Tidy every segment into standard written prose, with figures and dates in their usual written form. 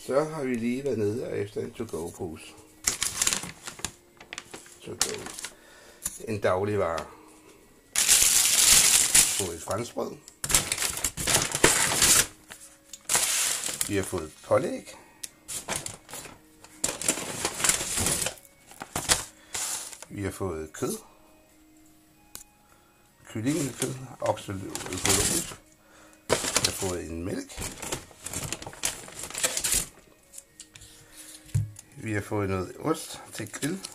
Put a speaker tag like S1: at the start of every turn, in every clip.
S1: Så har vi lige været nede og efter en to-go-pose. To-go. En dagligvare. Fået et franskbrød. Vi har fået pålæg. Vi har fået kød. Kyllingekød. Okseløv økologisk. Vi har fået en mælk. Vi har fået noget ost til grill.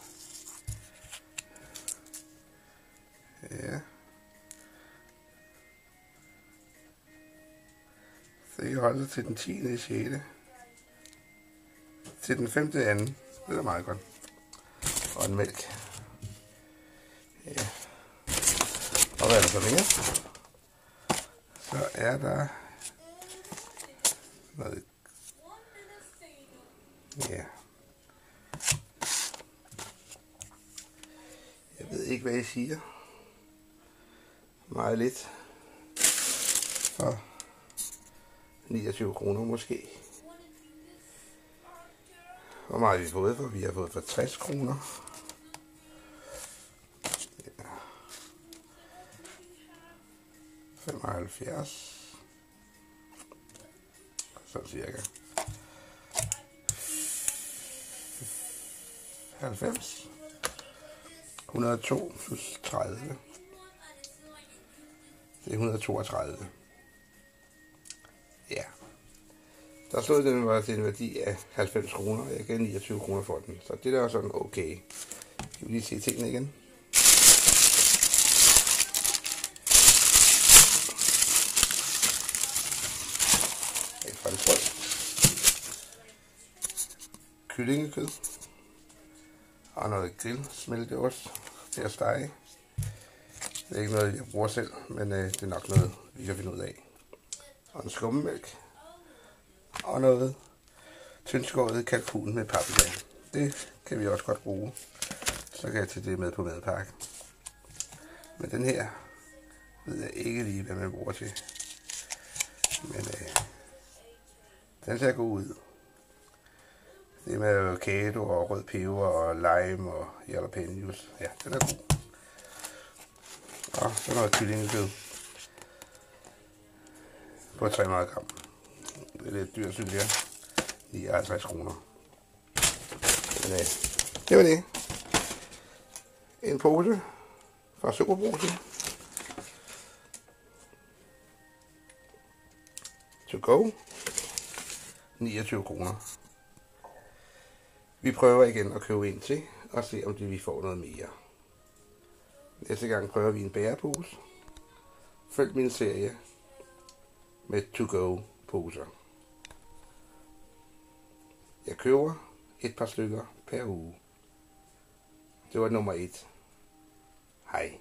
S1: Ja. Så jeg holder til den 10. 6. Til den 5. 2. Det er meget godt. Og en mælk. Ja. Og hvad er der så mere? Så er der noget. Ja. Jeg ved ikke, hvad I siger. Meget lidt. For 29 kroner måske. Hvor meget har vi fået for? Vi har fået for 60 kroner. Ja. 75. Sådan cirka. 90. 102 plus 30. Det er 132. Ja. Der stod den var til en værdi af 90 kroner, og jeg gav 29 kroner for den. Så det der er sådan okay. Skal vi lige se tingene igen. Et franskbrød. Kyllingekød. Og noget grill smelteost til at stege. Det er ikke noget, jeg bruger selv, men det er nok noget, vi kan finde ud af. Og en skummemælk. Og noget tyndskåret kalkun med paprika. Det kan vi også godt bruge. Så kan jeg tage det med på madpakke. Men den her ved jeg ikke lige, hvad man bruger til. Men den ser god ud. Det med avocado og rød peber og lime og jalapenos. Ja, den er god. Og så noget kyllingekød på 300 gram. Det er lidt dyrt, synes jeg. 59 kroner. Men det var det. En pose fra Superbrugsen. To go. 29 kroner. Vi prøver igen at købe en til og se om vi får noget mere. Næste gang prøver vi en bærepose. Følg min serie med to-go-poser. Jeg køber et par stykker per uge. Det var nummer 1. Hej.